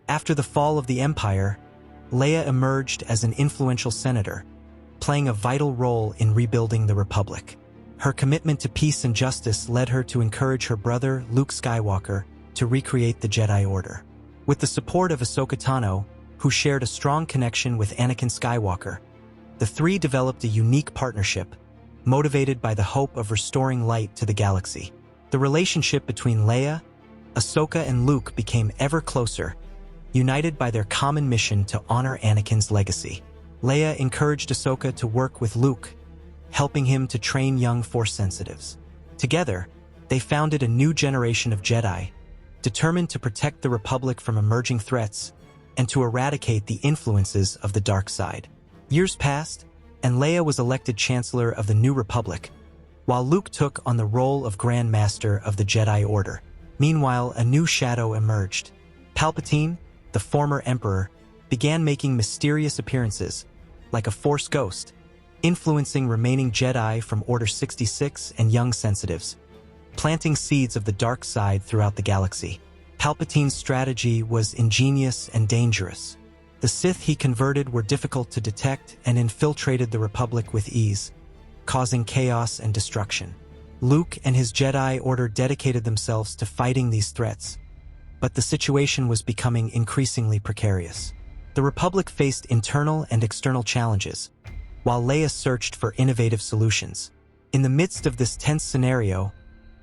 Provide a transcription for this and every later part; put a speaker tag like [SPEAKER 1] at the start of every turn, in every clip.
[SPEAKER 1] After the fall of the Empire, Leia emerged as an influential senator, playing a vital role in rebuilding the Republic. Her commitment to peace and justice led her to encourage her brother, Luke Skywalker, to recreate the Jedi Order. With the support of Ahsoka Tano, who shared a strong connection with Anakin Skywalker, the three developed a unique partnership, motivated by the hope of restoring light to the galaxy. The relationship between Leia, Ahsoka, and Luke became ever closer, united by their common mission to honor Anakin's legacy. Leia encouraged Ahsoka to work with Luke, helping him to train young Force sensitives. Together, they founded a new generation of Jedi, determined to protect the Republic from emerging threats and to eradicate the influences of the dark side. Years passed, and Leia was elected Chancellor of the New Republic, while Luke took on the role of Grand Master of the Jedi Order. Meanwhile, a new shadow emerged. Palpatine, the former Emperor, began making mysterious appearances, like a Force ghost, influencing remaining Jedi from Order 66 and young sensitives, planting seeds of the dark side throughout the galaxy. Palpatine's strategy was ingenious and dangerous. The Sith he converted were difficult to detect and infiltrated the Republic with ease, causing chaos and destruction. Luke and his Jedi Order dedicated themselves to fighting these threats, but the situation was becoming increasingly precarious. The Republic faced internal and external challenges, while Leia searched for innovative solutions. In the midst of this tense scenario,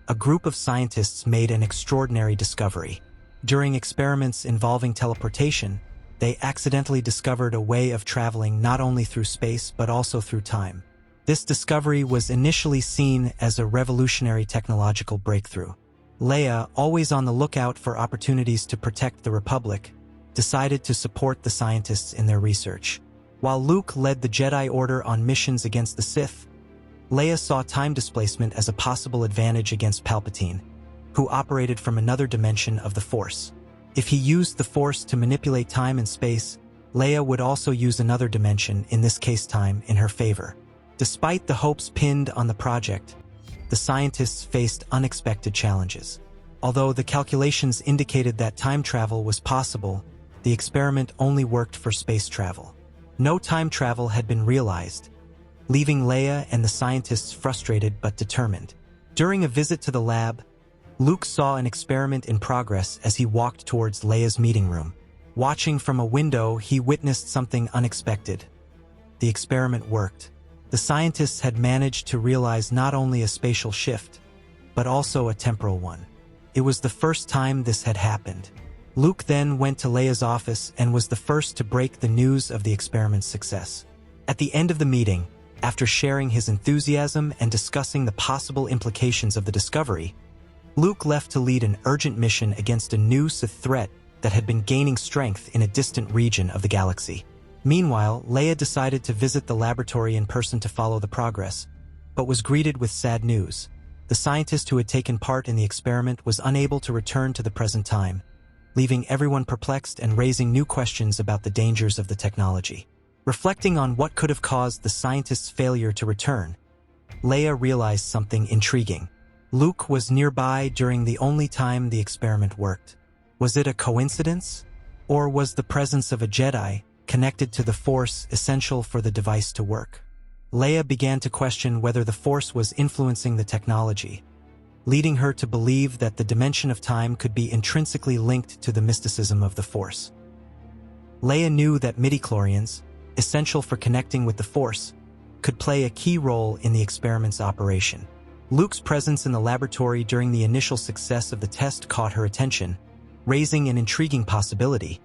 [SPEAKER 1] a group of scientists made an extraordinary discovery. During experiments involving teleportation, they accidentally discovered a way of traveling not only through space but also through time. This discovery was initially seen as a revolutionary technological breakthrough. Leia, always on the lookout for opportunities to protect the Republic, decided to support the scientists in their research. While Luke led the Jedi Order on missions against the Sith, Leia saw time displacement as a possible advantage against Palpatine, who operated from another dimension of the Force. If he used the Force to manipulate time and space, Leia would also use another dimension, in this case time, in her favor. Despite the hopes pinned on the project, the scientists faced unexpected challenges. Although the calculations indicated that time travel was possible, the experiment only worked for space travel. No time travel had been realized, leaving Leia and the scientists frustrated but determined. During a visit to the lab, Luke saw an experiment in progress as he walked towards Leia's meeting room. Watching from a window, he witnessed something unexpected. The experiment worked. The scientists had managed to realize not only a spatial shift, but also a temporal one. It was the first time this had happened. Luke then went to Leia's office and was the first to break the news of the experiment's success. At the end of the meeting, after sharing his enthusiasm and discussing the possible implications of the discovery, Luke left to lead an urgent mission against a new Sith threat that had been gaining strength in a distant region of the galaxy. Meanwhile, Leia decided to visit the laboratory in person to follow the progress, but was greeted with sad news. The scientist who had taken part in the experiment was unable to return to the present time, leaving everyone perplexed and raising new questions about the dangers of the technology. Reflecting on what could have caused the scientist's failure to return, Leia realized something intriguing. Luke was nearby during the only time the experiment worked. Was it a coincidence? Or was the presence of a Jedi connected to the Force essential for the device to work? Leia began to question whether the Force was influencing the technology, leading her to believe that the dimension of time could be intrinsically linked to the mysticism of the Force. Leia knew that midichlorians, essential for connecting with the Force, could play a key role in the experiment's operation. Luke's presence in the laboratory during the initial success of the test caught her attention, raising an intriguing possibility.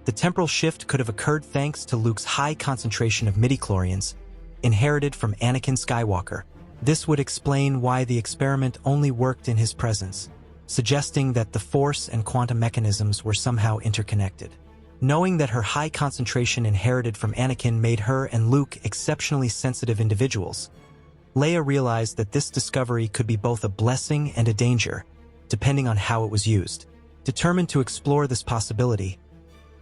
[SPEAKER 1] The temporal shift could have occurred thanks to Luke's high concentration of midichlorians, inherited from Anakin Skywalker. This would explain why the experiment only worked in his presence, suggesting that the Force and quantum mechanisms were somehow interconnected. Knowing that her high concentration inherited from Anakin made her and Luke exceptionally sensitive individuals, Leia realized that this discovery could be both a blessing and a danger, depending on how it was used. Determined to explore this possibility,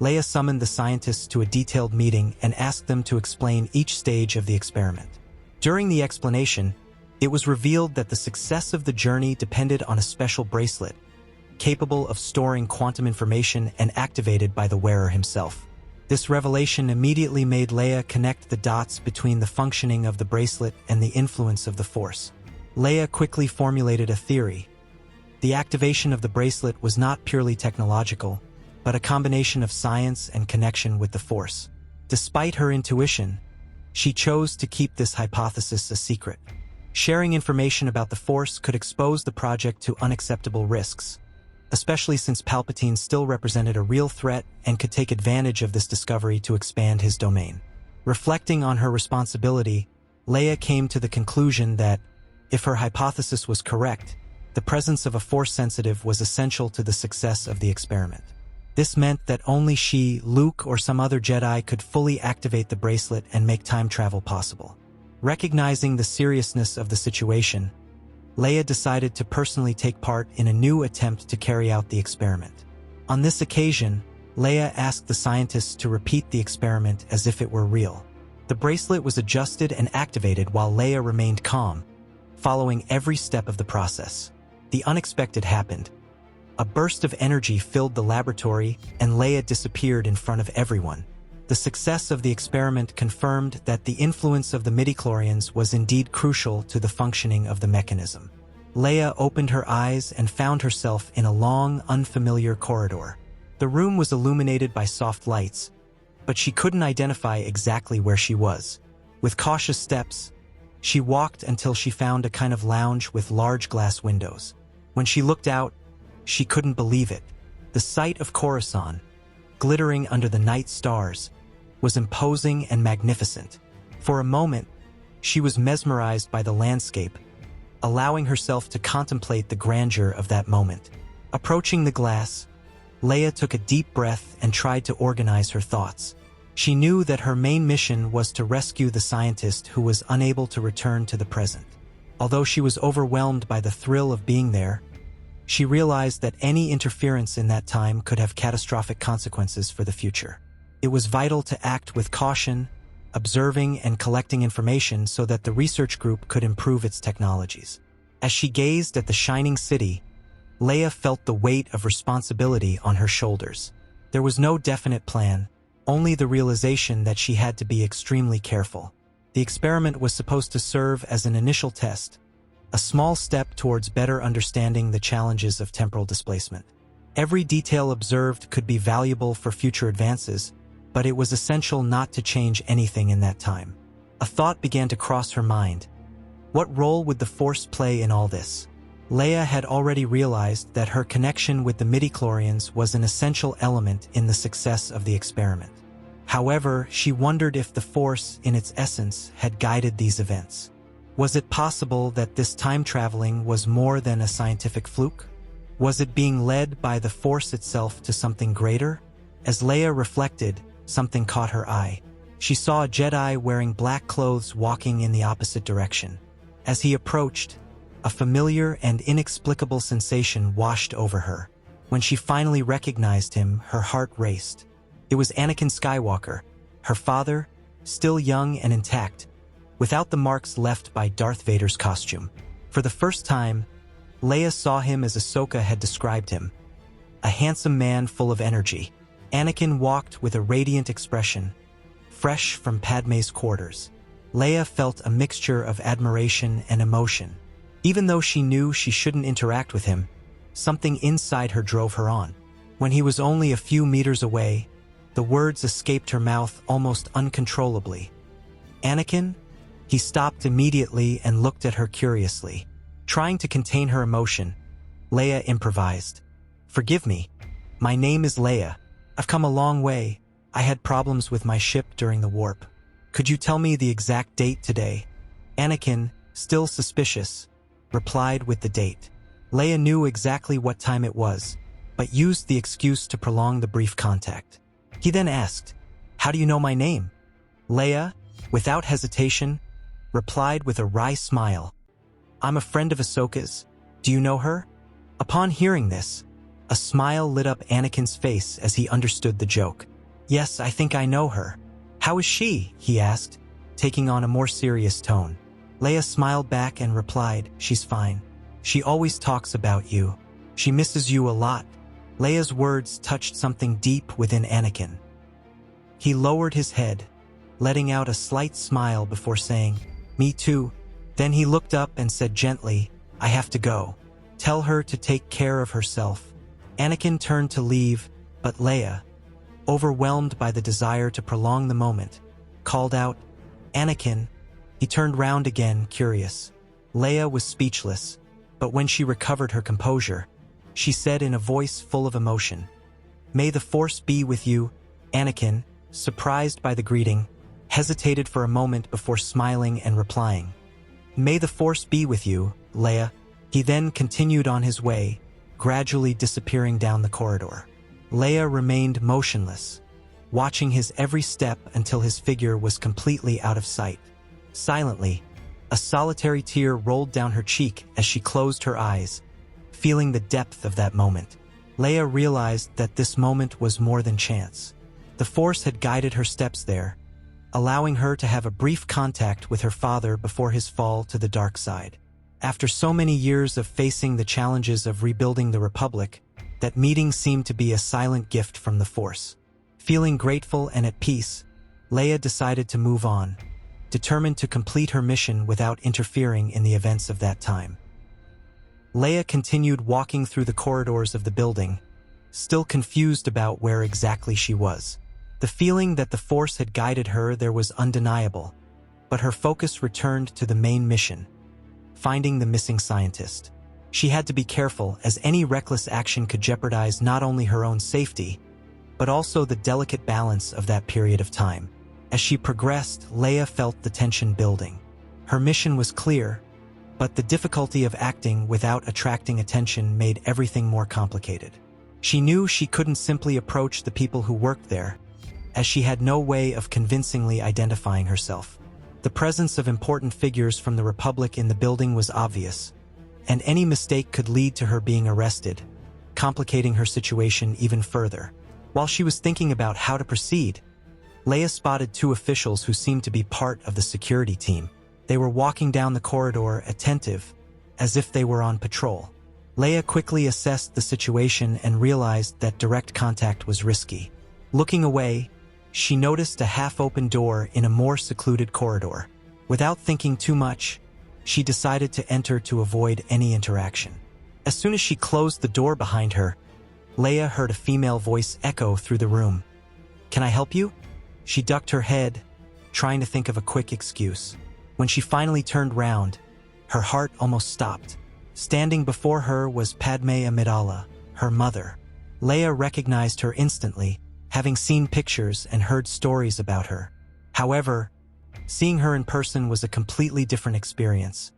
[SPEAKER 1] Leia summoned the scientists to a detailed meeting and asked them to explain each stage of the experiment. During the explanation, it was revealed that the success of the journey depended on a special bracelet, capable of storing quantum information and activated by the wearer himself. This revelation immediately made Leia connect the dots between the functioning of the bracelet and the influence of the Force. Leia quickly formulated a theory. The activation of the bracelet was not purely technological, but a combination of science and connection with the Force. Despite her intuition, she chose to keep this hypothesis a secret. Sharing information about the Force could expose the project to unacceptable risks, especially since Palpatine still represented a real threat and could take advantage of this discovery to expand his domain. Reflecting on her responsibility, Leia came to the conclusion that, if her hypothesis was correct, the presence of a Force sensitive was essential to the success of the experiment. This meant that only she, Luke, or some other Jedi could fully activate the bracelet and make time travel possible. Recognizing the seriousness of the situation, Leia decided to personally take part in a new attempt to carry out the experiment. On this occasion, Leia asked the scientists to repeat the experiment as if it were real. The bracelet was adjusted and activated while Leia remained calm, following every step of the process. The unexpected happened. A burst of energy filled the laboratory, and Leia disappeared in front of everyone. The success of the experiment confirmed that the influence of the midichlorians was indeed crucial to the functioning of the mechanism. Leia opened her eyes and found herself in a long, unfamiliar corridor. The room was illuminated by soft lights, but she couldn't identify exactly where she was. With cautious steps, she walked until she found a kind of lounge with large glass windows. When she looked out, she couldn't believe it. The sight of Coruscant, glittering under the night stars, was imposing and magnificent. For a moment, she was mesmerized by the landscape, allowing herself to contemplate the grandeur of that moment. Approaching the glass, Leia took a deep breath and tried to organize her thoughts. She knew that her main mission was to rescue the scientist who was unable to return to the present. Although she was overwhelmed by the thrill of being there, she realized that any interference in that time could have catastrophic consequences for the future. It was vital to act with caution, observing and collecting information so that the research group could improve its technologies. As she gazed at the shining city, Leia felt the weight of responsibility on her shoulders. There was no definite plan, only the realization that she had to be extremely careful. The experiment was supposed to serve as an initial test, a small step towards better understanding the challenges of temporal displacement. Every detail observed could be valuable for future advances, but it was essential not to change anything in that time. A thought began to cross her mind. What role would the Force play in all this? Leia had already realized that her connection with the midichlorians was an essential element in the success of the experiment. However, she wondered if the Force, in its essence, had guided these events. Was it possible that this time traveling was more than a scientific fluke? Was it being led by the Force itself to something greater? As Leia reflected, something caught her eye. She saw a Jedi wearing black clothes walking in the opposite direction. As he approached, a familiar and inexplicable sensation washed over her. When she finally recognized him, her heart raced. It was Anakin Skywalker, her father, still young and intact, without the marks left by Darth Vader's costume. For the first time, Leia saw him as Ahsoka had described him, a handsome man full of energy. Anakin walked with a radiant expression, fresh from Padme's quarters. Leia felt a mixture of admiration and emotion. Even though she knew she shouldn't interact with him, something inside her drove her on. When he was only a few meters away, the words escaped her mouth almost uncontrollably. "Anakin?" He stopped immediately and looked at her curiously. Trying to contain her emotion, Leia improvised. "Forgive me. My name is Leia. I've come a long way. I had problems with my ship during the warp. Could you tell me the exact date today?" Anakin, still suspicious, replied with the date. Leia knew exactly what time it was, but used the excuse to prolong the brief contact. He then asked, "How do you know my name?" Leia, without hesitation, replied with a wry smile, "I'm a friend of Ahsoka's. Do you know her?" Upon hearing this, a smile lit up Anakin's face as he understood the joke. "Yes, I think I know her. How is she?" he asked, taking on a more serious tone. Leia smiled back and replied, "She's fine. She always talks about you." She misses you a lot." Leia's words touched something deep within Anakin. He lowered his head, letting out a slight smile before saying, "Me too." Then he looked up and said gently, "I have to go. Tell her to take care of herself." Anakin turned to leave, but Leia, overwhelmed by the desire to prolong the moment, called out, "Anakin." He turned round again, curious. Leia was speechless, but when she recovered her composure, she said in a voice full of emotion, "May the Force be with you." Anakin, surprised by the greeting, hesitated for a moment before smiling and replying, "May the Force be with you, Leia." He then continued on his way, gradually disappearing down the corridor. Leia remained motionless, watching his every step until his figure was completely out of sight. Silently, a solitary tear rolled down her cheek as she closed her eyes, feeling the depth of that moment. Leia realized that this moment was more than chance. The Force had guided her steps there, allowing her to have a brief contact with her father before his fall to the dark side. After so many years of facing the challenges of rebuilding the Republic, that meeting seemed to be a silent gift from the Force. Feeling grateful and at peace, Leia decided to move on, determined to complete her mission without interfering in the events of that time. Leia continued walking through the corridors of the building, still confused about where exactly she was. The feeling that the Force had guided her there was undeniable, but her focus returned to the main mission, finding the missing scientist. She had to be careful, as any reckless action could jeopardize not only her own safety, but also the delicate balance of that period of time. As she progressed, Leia felt the tension building. Her mission was clear, but the difficulty of acting without attracting attention made everything more complicated. She knew she couldn't simply approach the people who worked there, as she had no way of convincingly identifying herself. The presence of important figures from the Republic in the building was obvious, and any mistake could lead to her being arrested, complicating her situation even further. While she was thinking about how to proceed, Leia spotted two officials who seemed to be part of the security team. They were walking down the corridor, attentive, as if they were on patrol. Leia quickly assessed the situation and realized that direct contact was risky. Looking away, she noticed a half-open door in a more secluded corridor. Without thinking too much, she decided to enter to avoid any interaction. As soon as she closed the door behind her, Leia heard a female voice echo through the room. "Can I help you?" She ducked her head, trying to think of a quick excuse. When she finally turned round, her heart almost stopped. Standing before her was Padme Amidala, her mother. Leia recognized her instantly, having seen pictures and heard stories about her. However, seeing her in person was a completely different experience,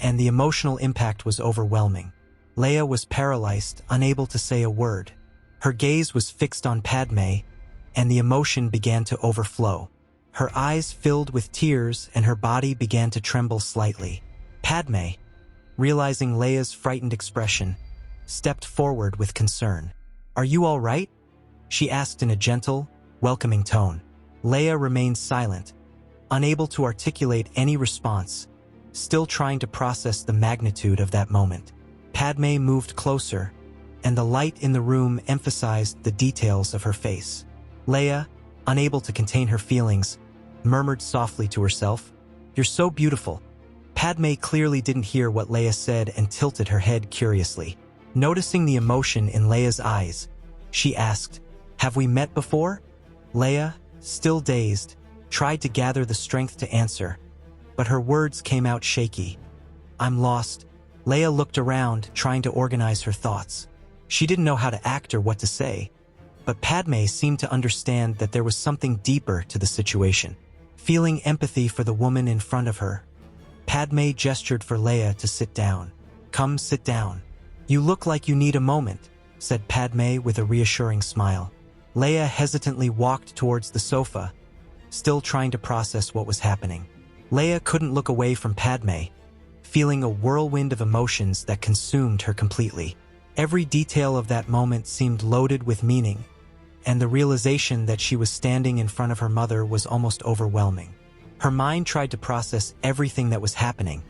[SPEAKER 1] and the emotional impact was overwhelming. Leia was paralyzed, unable to say a word. Her gaze was fixed on Padme, and the emotion began to overflow. Her eyes filled with tears and her body began to tremble slightly. Padme, realizing Leia's frightened expression, stepped forward with concern. "Are you all right?" she asked in a gentle, welcoming tone. Leia remained silent, unable to articulate any response, still trying to process the magnitude of that moment. Padme moved closer, and the light in the room emphasized the details of her face. Leia, unable to contain her feelings, murmured softly to herself, "You're so beautiful." Padme clearly didn't hear what Leia said and tilted her head curiously. Noticing the emotion in Leia's eyes, she asked, "Have we met before?" Leia, still dazed, tried to gather the strength to answer, but her words came out shaky. "I'm lost." Leia looked around, trying to organize her thoughts. She didn't know how to act or what to say, but Padme seemed to understand that there was something deeper to the situation. Feeling empathy for the woman in front of her, Padme gestured for Leia to sit down. "Come sit down. You look like you need a moment," said Padme with a reassuring smile. Leia hesitantly walked towards the sofa, still trying to process what was happening. Leia couldn't look away from Padme, feeling a whirlwind of emotions that consumed her completely. Every detail of that moment seemed loaded with meaning, and the realization that she was standing in front of her mother was almost overwhelming. Her mind tried to process everything that was happening,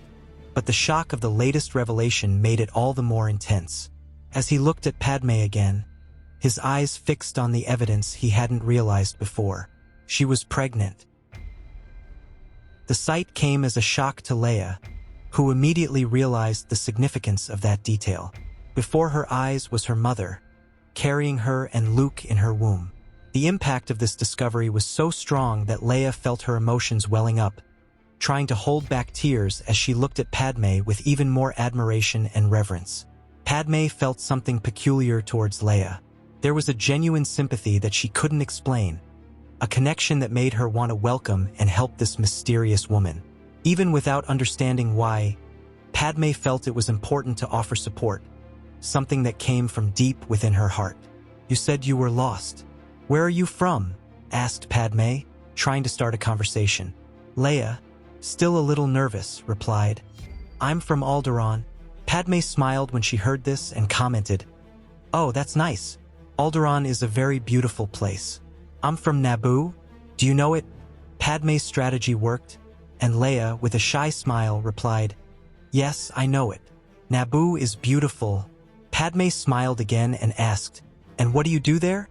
[SPEAKER 1] but the shock of the latest revelation made it all the more intense. As he looked at Padme again, his eyes fixed on the evidence he hadn't realized before. She was pregnant. The sight came as a shock to Leia, who immediately realized the significance of that detail. Before her eyes was her mother, carrying her and Luke in her womb. The impact of this discovery was so strong that Leia felt her emotions welling up, trying to hold back tears as she looked at Padme with even more admiration and reverence. Padme felt something peculiar towards Leia. There was a genuine sympathy that she couldn't explain, a connection that made her want to welcome and help this mysterious woman. Even without understanding why, Padme felt it was important to offer support, something that came from deep within her heart. "You said you were lost. Where are you from?" asked Padme, trying to start a conversation. Leia, still a little nervous, replied, "I'm from Alderaan." Padme smiled when she heard this and commented, "Oh, that's nice. Alderaan is a very beautiful place. I'm from Naboo. Do you know it?" Padme's strategy worked, and Leia, with a shy smile, replied, "Yes, I know it. Naboo is beautiful." Padme smiled again and asked, "And what do you do there?"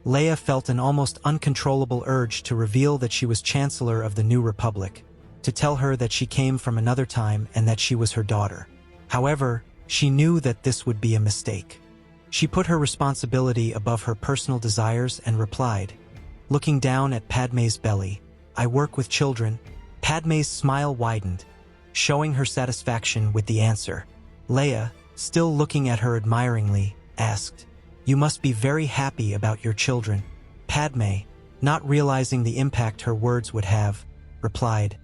[SPEAKER 1] Leia felt an almost uncontrollable urge to reveal that she was Chancellor of the New Republic, to tell her that she came from another time and that she was her daughter. However, she knew that this would be a mistake. She put her responsibility above her personal desires and replied, looking down at Padme's belly, "I work with children." Padme's smile widened, showing her satisfaction with the answer. Leia, still looking at her admiringly, asked, "You must be very happy about your children." Padme, not realizing the impact her words would have, replied,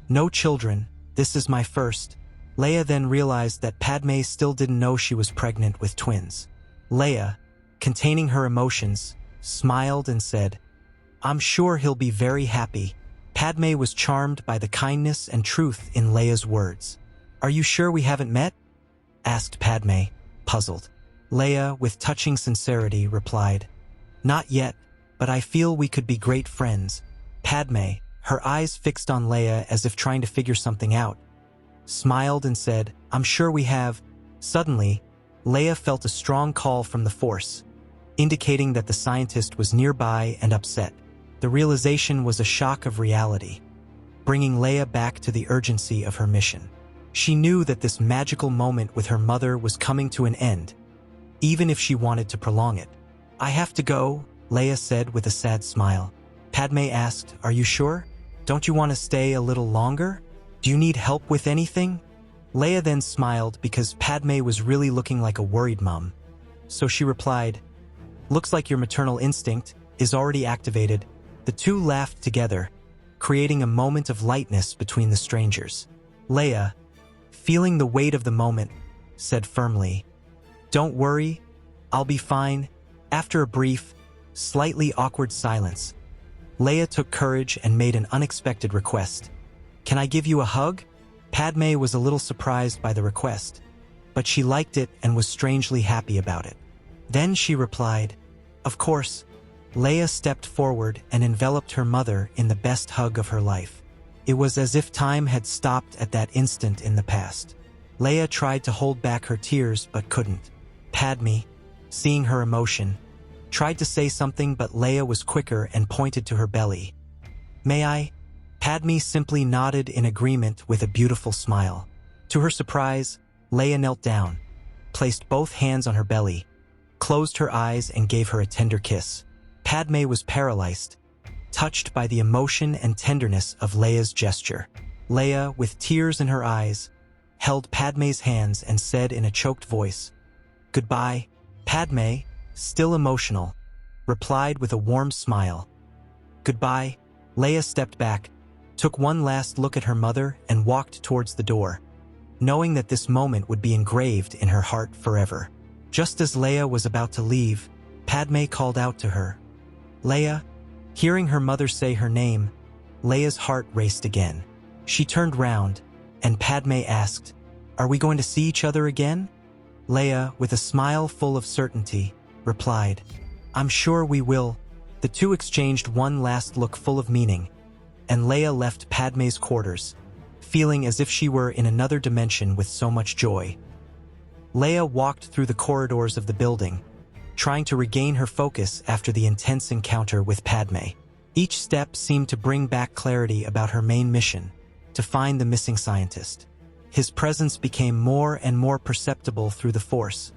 [SPEAKER 1] "No children, this is my first." Leia then realized that Padme still didn't know she was pregnant with twins. Leia, containing her emotions, smiled and said, "I'm sure he'll be very happy." Padme was charmed by the kindness and truth in Leia's words. "Are you sure we haven't met?" asked Padme, puzzled. Leia, with touching sincerity, replied, "Not yet, but I feel we could be great friends." Padme, her eyes fixed on Leia as if trying to figure something out, smiled and said, "I'm sure we have." Suddenly, Leia felt a strong call from the Force, indicating that the scientist was nearby and upset. The realization was a shock of reality, bringing Leia back to the urgency of her mission. She knew that this magical moment with her mother was coming to an end, even if she wanted to prolong it. "I have to go," Leia said with a sad smile. Padme asked, "Are you sure? Don't you want to stay a little longer? Do you need help with anything?" Leia then smiled because Padme was really looking like a worried mom. So she replied, "Looks like your maternal instinct is already activated." The two laughed together, creating a moment of lightness between the strangers. Leia, feeling the weight of the moment, said firmly, "Don't worry, I'll be fine." After a brief, slightly awkward silence, Leia took courage and made an unexpected request. "Can I give you a hug?" Padme was a little surprised by the request, but she liked it and was strangely happy about it. Then she replied, "Of course." Leia stepped forward and enveloped her mother in the best hug of her life. It was as if time had stopped at that instant in the past. Leia tried to hold back her tears but couldn't. Padme, seeing her emotion, tried to say something, but Leia was quicker and pointed to her belly. "May I?" Padme simply nodded in agreement with a beautiful smile. To her surprise, Leia knelt down, placed both hands on her belly, closed her eyes and gave her a tender kiss. Padme was paralyzed, touched by the emotion and tenderness of Leia's gesture. Leia, with tears in her eyes, held Padme's hands and said in a choked voice, "Goodbye." Padme, still emotional, replied with a warm smile, "Goodbye." Leia stepped back, took one last look at her mother and walked towards the door, knowing that this moment would be engraved in her heart forever. Just as Leia was about to leave, Padme called out to her, "Leia." Hearing her mother say her name, Leia's heart raced again. She turned round, and Padme asked, "Are we going to see each other again?" Leia, with a smile full of certainty, replied, "I'm sure we will." The two exchanged one last look full of meaning, and Leia left Padme's quarters, feeling as if she were in another dimension with so much joy. Leia walked through the corridors of the building, trying to regain her focus after the intense encounter with Padme. Each step seemed to bring back clarity about her main mission, to find the missing scientist. His presence became more and more perceptible through the Force,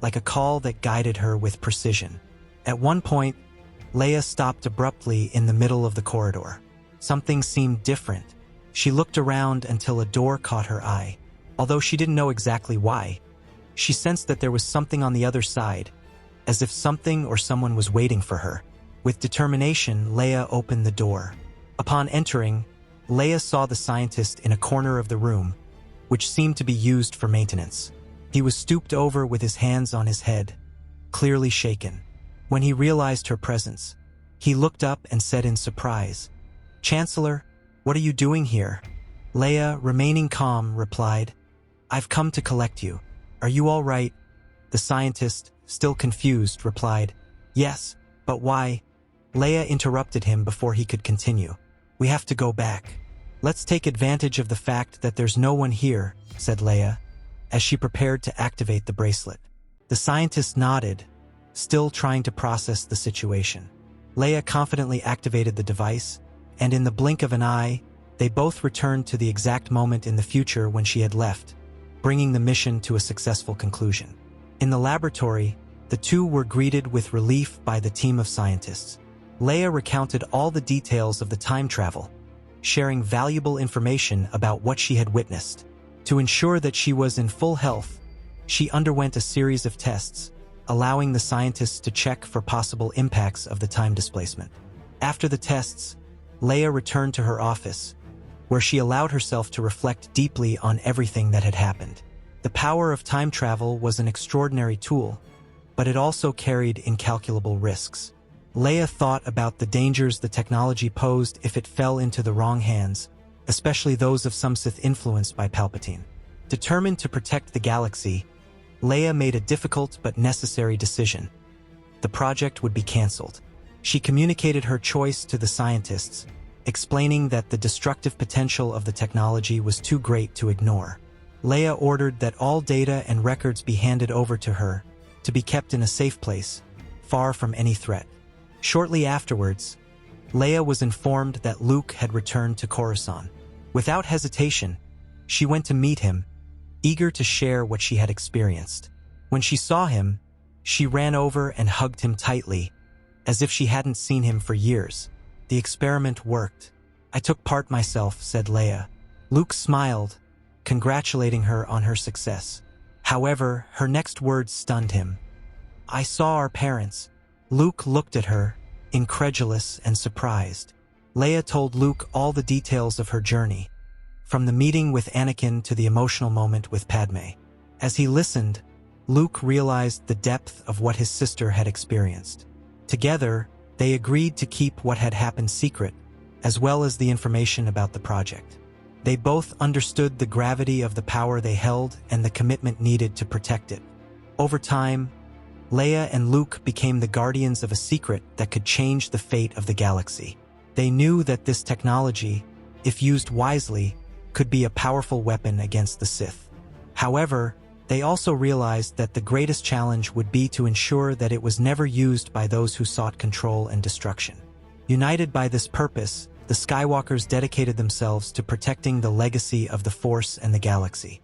[SPEAKER 1] like a call that guided her with precision. At one point, Leia stopped abruptly in the middle of the corridor. Something seemed different. She looked around until a door caught her eye. Although she didn't know exactly why, she sensed that there was something on the other side, as if something or someone was waiting for her. With determination, Leia opened the door. Upon entering, Leia saw the scientist in a corner of the room, which seemed to be used for maintenance. He was stooped over with his hands on his head, clearly shaken. When he realized her presence, he looked up and said in surprise, "Chancellor, what are you doing here?" Leia, remaining calm, replied, "I've come to collect you. Are you all right?" The scientist, still confused, replied, "Yes, but why?" Leia interrupted him before he could continue. "We have to go back. Let's take advantage of the fact that there's no one here," said Leia, as she prepared to activate the bracelet. The scientist nodded, still trying to process the situation. Leia confidently activated the device, and in the blink of an eye, they both returned to the exact moment in the future when she had left, bringing the mission to a successful conclusion. In the laboratory, the two were greeted with relief by the team of scientists. Leia recounted all the details of the time travel, sharing valuable information about what she had witnessed. To ensure that she was in full health, she underwent a series of tests, allowing the scientists to check for possible impacts of the time displacement. After the tests, Leia returned to her office, where she allowed herself to reflect deeply on everything that had happened. The power of time travel was an extraordinary tool, but it also carried incalculable risks. Leia thought about the dangers the technology posed if it fell into the wrong hands, especially those of some Sith influenced by Palpatine. Determined to protect the galaxy, Leia made a difficult but necessary decision. The project would be cancelled. She communicated her choice to the scientists, explaining that the destructive potential of the technology was too great to ignore. Leia ordered that all data and records be handed over to her, to be kept in a safe place, far from any threat. Shortly afterwards, Leia was informed that Luke had returned to Coruscant. Without hesitation, she went to meet him, eager to share what she had experienced. When she saw him, she ran over and hugged him tightly, as if she hadn't seen him for years. "The experiment worked. I took part myself," said Leia. Luke smiled, congratulating her on her success. However, her next words stunned him. "I saw our parents." Luke looked at her, incredulous and surprised. Leia told Luke all the details of her journey, from the meeting with Anakin to the emotional moment with Padme. As he listened, Luke realized the depth of what his sister had experienced. Together, they agreed to keep what had happened secret, as well as the information about the project. They both understood the gravity of the power they held and the commitment needed to protect it. Over time, Leia and Luke became the guardians of a secret that could change the fate of the galaxy. They knew that this technology, if used wisely, could be a powerful weapon against the Sith. However, they also realized that the greatest challenge would be to ensure that it was never used by those who sought control and destruction. United by this purpose, the Skywalkers dedicated themselves to protecting the legacy of the Force and the galaxy.